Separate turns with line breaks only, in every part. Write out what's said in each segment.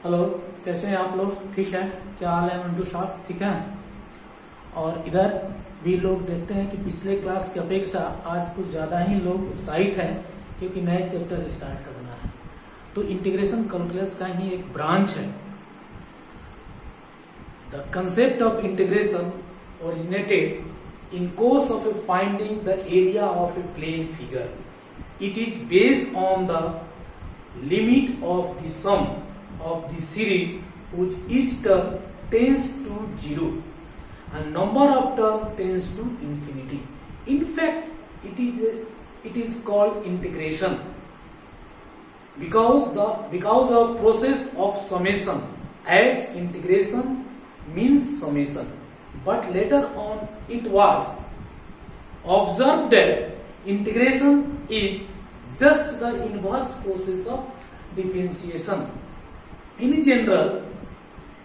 Hello, कैसे हैं आप लोग? ठीक है? क्या हाल है मंटू साहब? ठीक है। और इधर भी लोग देखते हैं कि पिछले क्लास की अपेक्षा आज कुछ ज़्यादा ही लोग उत्साहित हैं क्योंकि नए चैप्टर स्टार्ट करना है। तो इंटीग्रेशन कैलकुलस का ही एक ब्रांच है। The concept of integration originated in course of finding the area of a plane figure. It is based on the limit of the sum of the series whose each term tends to 0 and number of term tends to infinity. In fact, it is called integration because of process of summation, as integration means summation. But later on it was observed that integration is just the inverse process of differentiation. In general,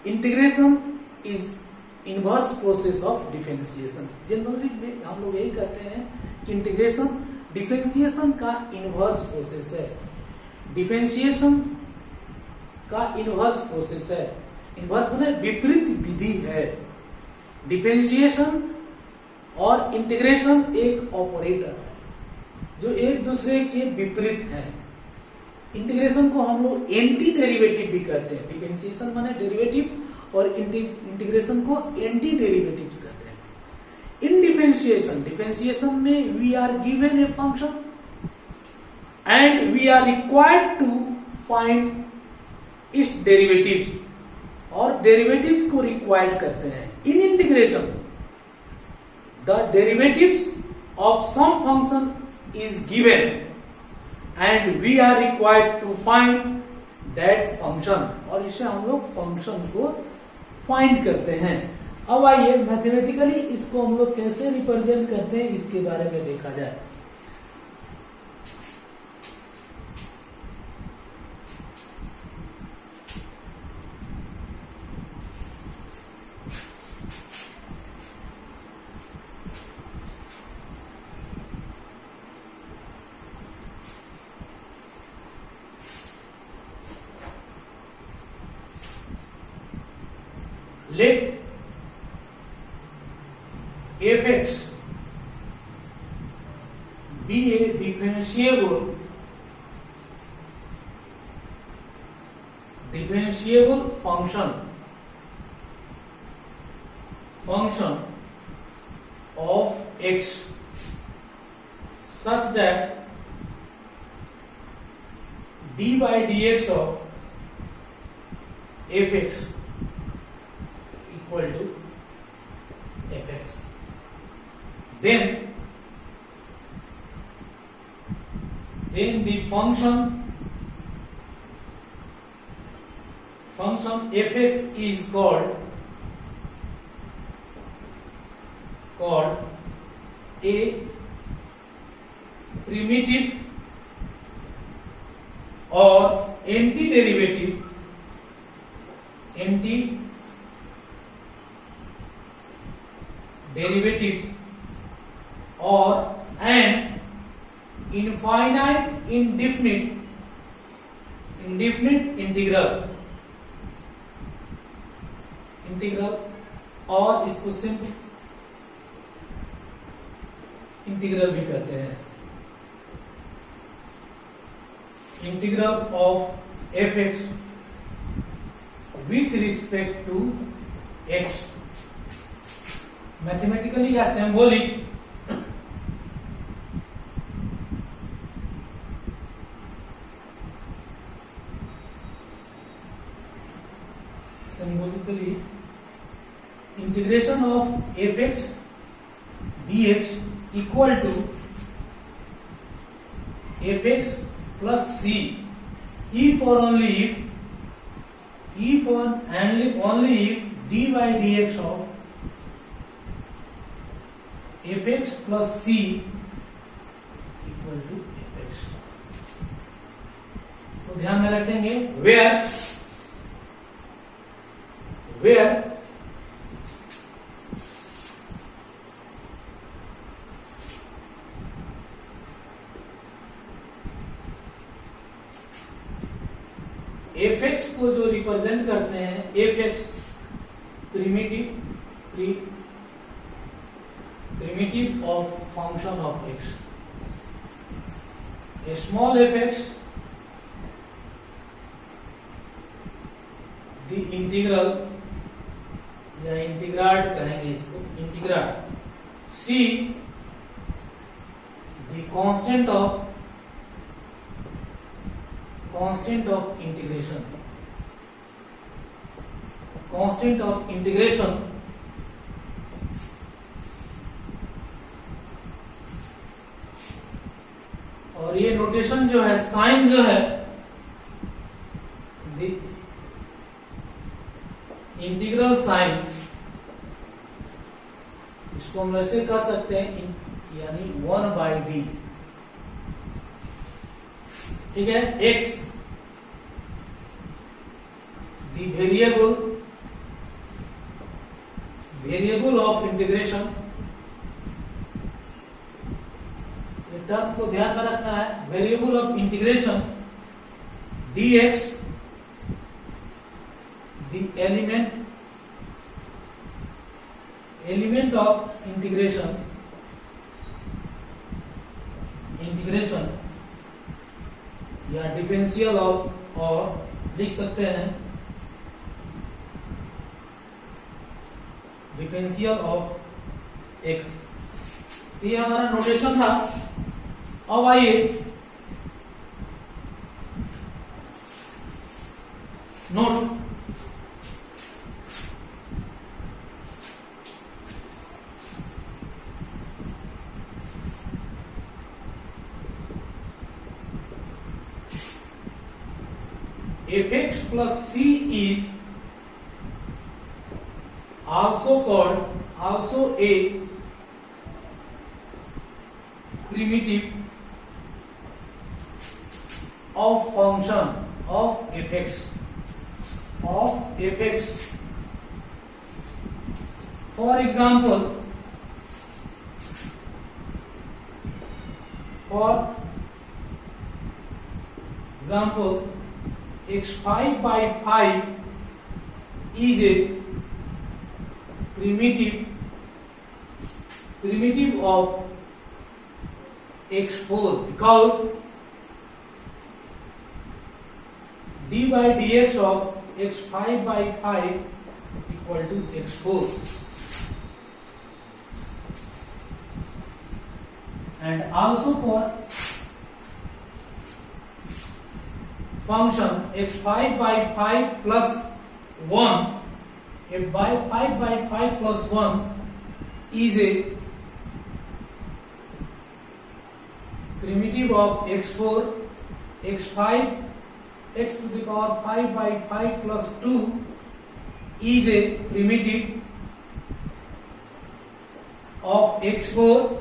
integration is inverse process of differentiation. Generally में हम लोग यही कहते हैं कि integration differentiation का inverse process है, differentiation का इनवर्स प्रोसेस है। इनवर्स माने विपरीत विधि है। डिफरेंशिएशन और इंटीग्रेशन एक ऑपरेटर है जो एक दूसरे के विपरीत है। इंटीग्रेशन को हम लोग एंटी डेरिवेटिव भी कहते हैं। डिफरेंशिएशन माने डेरिवेटिव्स और इंटीग्रेशन को एंटी डेरिवेटिव्स कहते हैं। इन डिफरेंशिएशन में we are given a function and we are required to find its derivatives और डेरिवेटिव्स को रिक्वायर्ड करते हैं। In integration, the derivatives of some function is given and we are required to find that function और इसे हम लोग function को find करते हैं। अब आइए मैथमेटिकली इसको हम लोग कैसे रिप्रेजेंट करते हैं इसके बारे में देखा जाए। Let fx be a differentiable function of x such that d by dx of fx equal to fx. Then the function fx is called a primitive or anti-derivatives or an infinite indefinite integral और इसको simple integral भी कहते हैं। Integral of fx with respect to x, mathematically या symbolic integration of fx dx equal to fx plus c if or only if and only if d by dx of fx plus c equal to fx। इसको ध्यान में रखेंगे। where F x को जो represent करते हैं, F X primitive of function of X, small F X the integral या integrand कहेंगे इसको, integrand C the constant of integration और ये नोटेशन जो है, साइन जो है, द इंटीग्रल साइन, इसको हम ऐसे कह सकते हैं, यानी 1/d, ठीक है। x the variable of integration, term को ध्यान में रखना है, variable of integration dx the element of integration या डिफरेंशियल ऑफ, और लिख सकते हैं डिफरेंशियल ऑफ x। ये हमारा नोटेशन था। अब आइए note, fx plus c is also a primitive of function of fx For example, x5/5 is a primitive of x4 because d by dx of x5/5 equal to x4, and also for function x5/5 plus 1, f by 5/5 plus 1 is a primitive of x4, x to the power 5/5 plus 2 is a primitive of x4,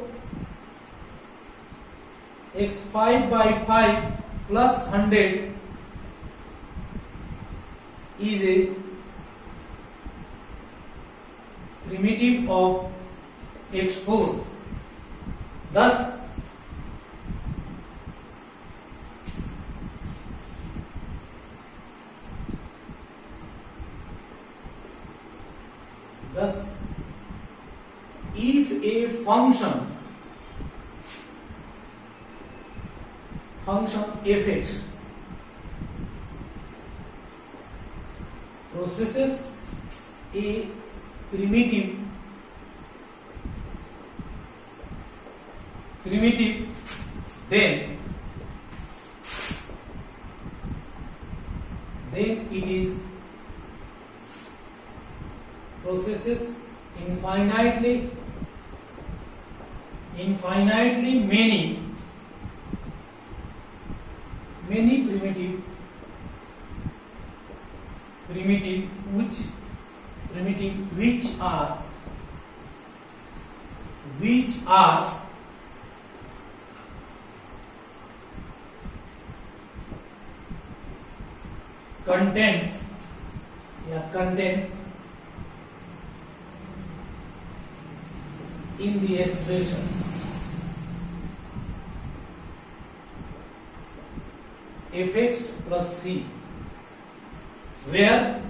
x5/5 plus 100 is a primitive of x4. Thus if a function fx possesses a primitive, then it is possesses infinitely many which are content in the expression fx plus c where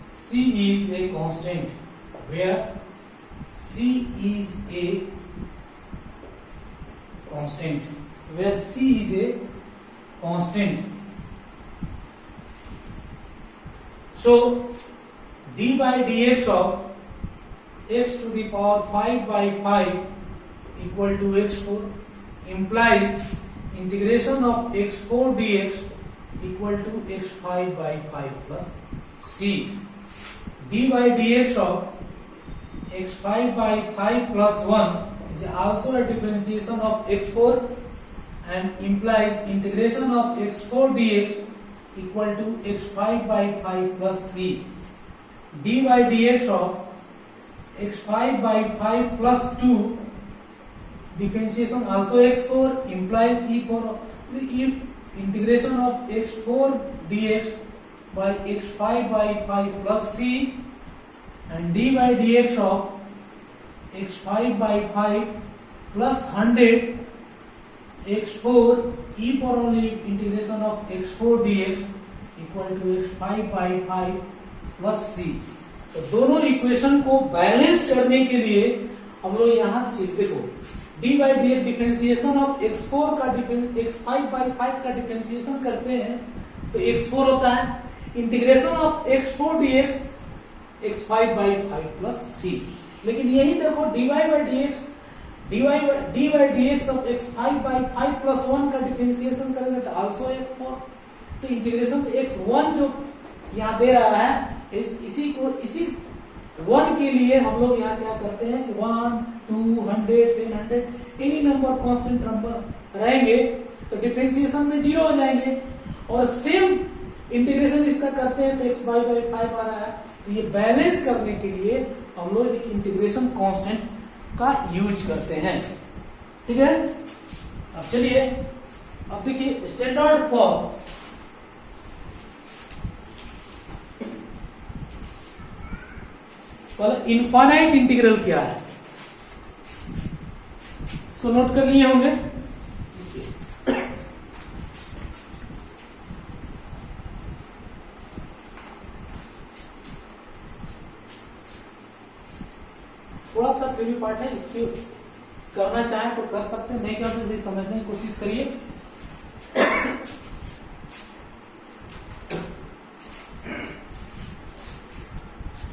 c is a constant, where c is a constant, where c is a constant. So d by dx of x to the power 5 by 5 equal to x4 implies integration of x4 dx equal to x5 by 5 plus c. d by dx of x5 by 5 plus 1 is also a differentiation of x4 and implies integration of x4 dx equal to x5 by 5 plus c. d by dx of x5 by 5 plus 2 differentiation also x4 implies e4 if integration of x4 dx by x5 by 5 plus c and d by dx of x5 by 5 plus 100 x4 e4 only integration of x4 dx equal to x5 by 5 plus c. तो दोनों equation को balance करने के लिए हम लोग यहाँ सीखते हो D by D x differentiation of x4 का x5 by 5 का डिफरेंशिएशन करते हैं तो x4 होता है integration of x4 dx x5 by 5 plus c. लेकिन यही देखो dy by dx of x5 by 5 plus 1 का डिफरेंशिएशन करेंगे तो आल्सो x4 तो इंटीग्रेशन x1 जो यहाँ दे रहा है इसी 1 के लिए हम लोग यहाँ क्या करते हैं कि 1 200 10 एनी नंबर कांस्टेंट नंबर रहेंगे तो डिफरेंशिएशन में 0 हो जाएंगे और सेम इंटीग्रेशन इसका करते हैं तो x by 5 आ रहा है तो ये बैलेंस करने के लिए हम लोग एक इंटीग्रेशन कांस्टेंट का यूज करते हैं. ठीक है. अब चलिए अब देखिए स्टैंडर्ड फॉर्म इनफाइनाइट इंटीग्रल क्या है इसको नोट कर लिए होंगे. थोड़ा सा थ्योरी पार्ट है इसके करना चाहे तो कर सकते हैं नहीं करते इसे समझने की कोशिश करिए.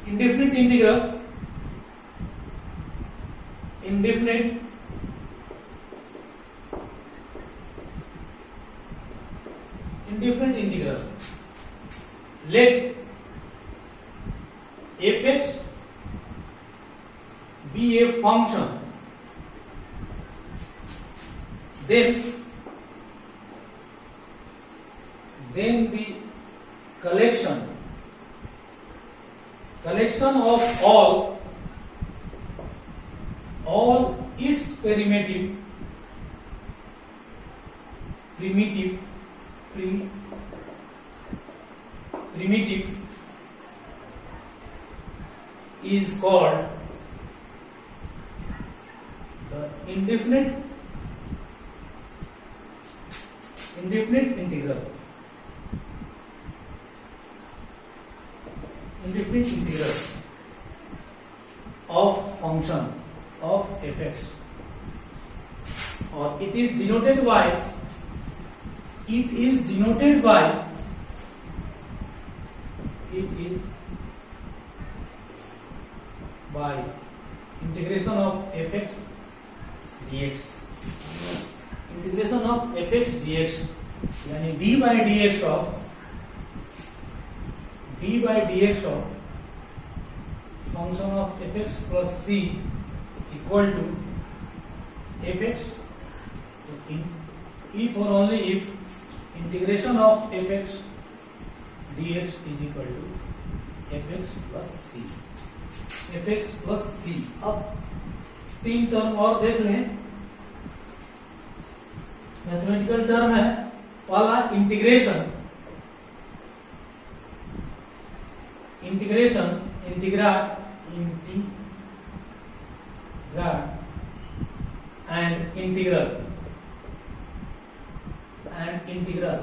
Indefinite integral indefinite integral let f(x) be a function then the collection of all its primitive is called the indefinite integral. Indefinite integral of function of f(x) or it is denoted by integration of f(x) dx. Integration of f(x) dx यानी d by dx of function of f(x) plus c equal to f(x) if or only if integration of f(x) dx is equal to f(x) plus c. f(x) plus c. अब 3 term और देख लें. Mathematical term है पहला integration and integral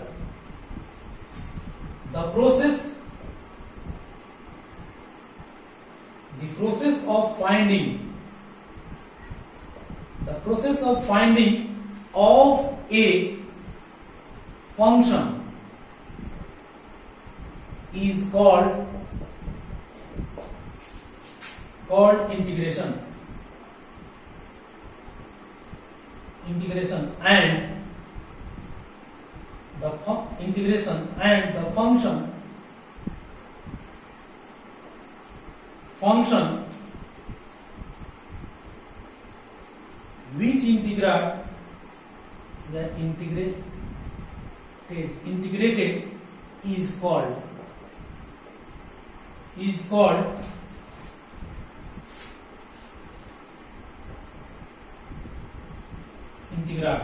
the process of finding of a function is called integration and the function which integrated is called integral.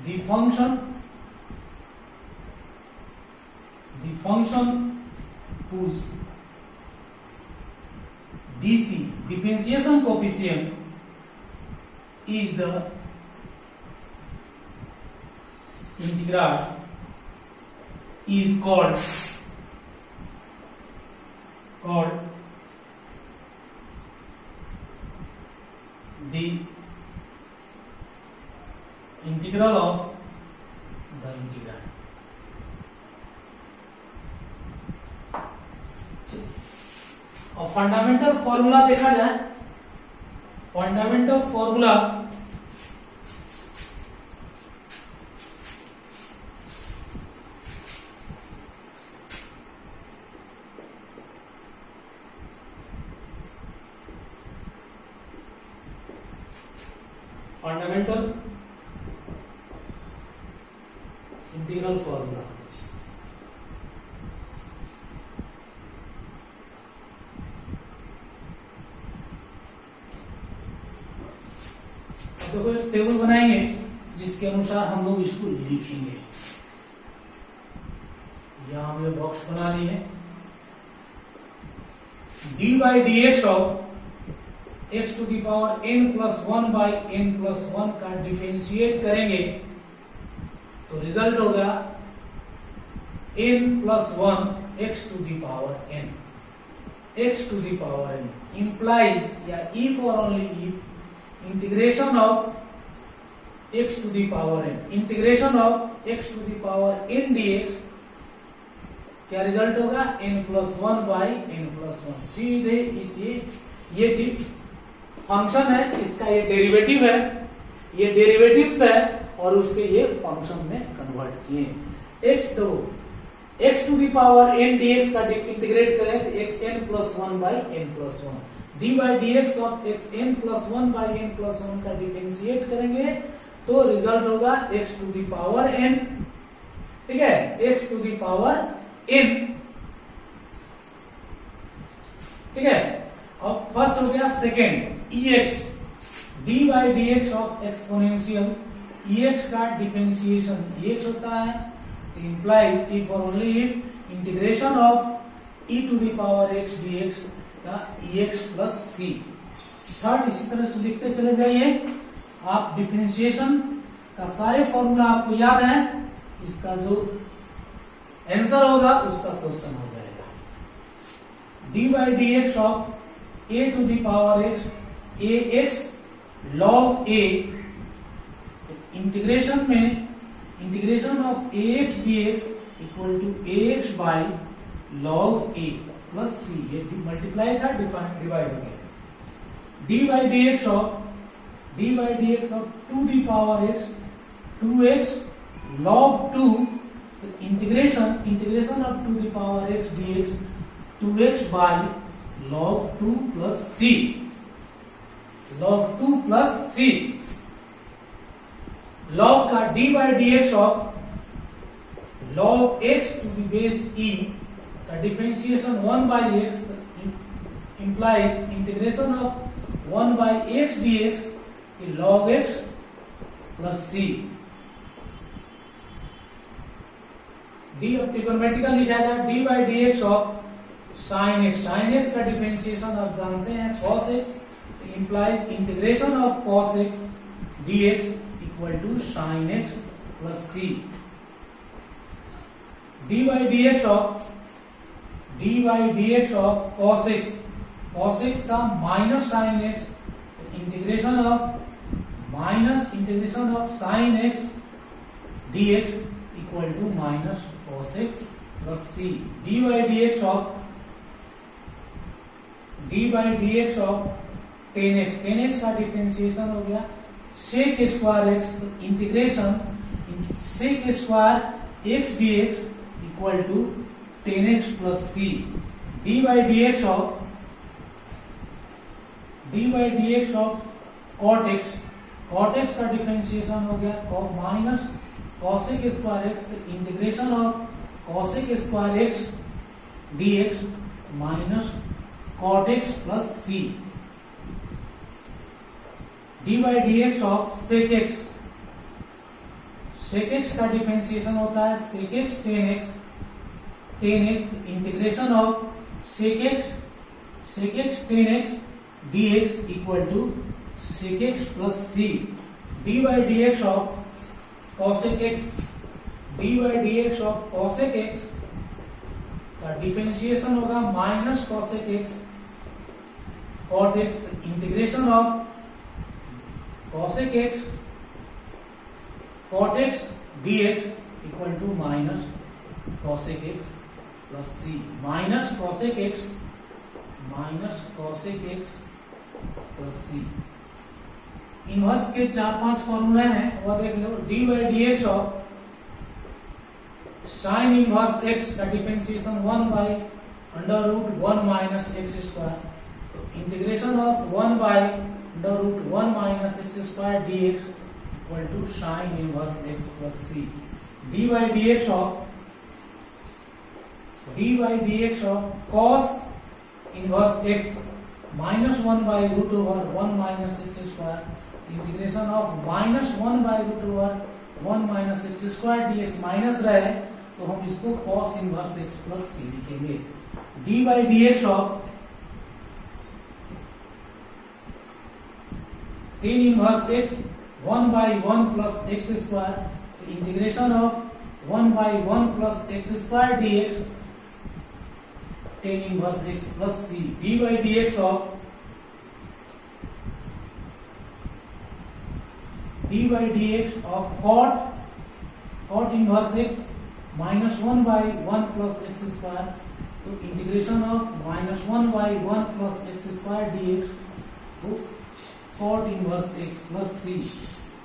The function whose DC differentiation coefficient is the integral is called the integral of the integral. और fundamental formula देखा जाए, fundamental formula fundamental integral formula तो कुछ table बनाएंगे जिसके अनुसार हम लोग इसको लिखेंगे। यहां हमने बॉक्स बना ली है। D by D x of x to the power n plus 1 by n plus 1 का डिफरेंशिएट करेंगे तो रिजल्ट होगा n plus 1 x to the power n, x to the power n implies या if और only if integration of x to the power n, integration of x to the power n dx क्या result होगा n plus 1 by n plus 1। सीधे इस ये function है, इसका ये डेरिवेटिव है, ये डेरिवेटिव्स है और उसके ये फंक्शन में कन्वर्ट किए। x to the power n dx का इंटीग्रेट करें तो x n plus 1 by n plus 1, d by D x of x n plus 1 by n plus 1 का डिफरेंशिएट करेंगे तो रिजल्ट होगा x to the power n, ठीक है, x to the power n, ठीक है। अब फर्स्ट हो गया, second ex, d by D x of exponential ex का डिफरेंशिएशन ex होता है, implies if और only if integration of e to the power x dx का ex प्लस c। थर्ड इसी तरह से लिखते चले जाइए। आप डिफरेंशिएशन का सारे फॉर्मूला आपको याद है, इसका जो आंसर होगा उसका क्वेश्चन हो जाएगा। D by D x of A to the power X A X log A, integration में integration of A X D x equal to A X by log A plus C, ये multiply था divide हो गया। D by D x of two the power X 2x log 2, तो integration of two the power x dx 2x by log 2 plus c, log 2 plus c। log का d by D x of log x to the base e का differentiation 1 by x implies integration of 1 by x dx log x plus c। D अब trigonometrical लिखा जाए, d by D x of sine x, sine x का differentiation आप जानते हैं cos x, implies integration of cos x dx equal to sine x plus c। D by D x of cos x का minus sine x, integration of sine x D x equal to minus cos x plus C. D by D x of tan x का differentiation हो गया sec square x, तो integration sec square x D x equal to tan x plus C. D by D x of cot x का differentiation हो गया minus cosec square x, तो integration of cosec square x D x minus cot x plus C. D by D x of sec x का differentiation होता है sec x tan x, integration of sec x tan x D x equal to sec x plus C. D by D x of cosec x का differentiation होगा minus cosec x cot x, integration of cosec x cot x D x equal to minus cosec x plus c. Minus cosec x plus c. Inverse के 4-5 फॉर्मूले हैं वो देख लो। D by D x of sine inverse X का differentiation 1 by under root 1 minus X square, तो integration of 1 by under root 1 minus X square D x equal to sine inverse X plus C. D by D x of cos inverse X minus 1 by root over 1 minus X square, integration of minus 1 by root over 1 minus X square D x minus रहे तो हम इसको cos inverse X plus C लिखेंगे। D by D x of tan inverse X 1 by 1 plus X square, integration of 1 by 1 plus X square D X tan inverse X plus C. D by D x of cot inverse X minus 1 by 1 plus X square, तो integration of minus 1 by 1 plus X square D X तो cot inverse X plus C.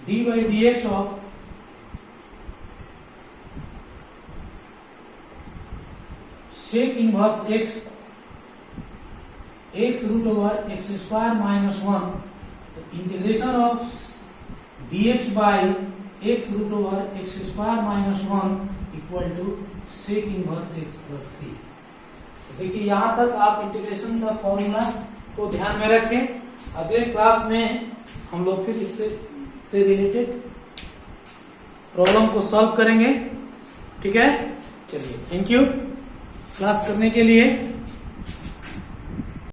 D by D x of sec inverse X root over X square minus 1, तो integration of dx by X root over X square minus 1 equal to sec inverse X plus C. देखिए यहां तक आप integration का formula को ध्यान में रखें। अगले क्लास में हम लोग फिर इससे रिलेटेड प्रॉब्लम को सॉल्व करेंगे। ठीक है, चलिए थैंक यू क्लास करने के लिए।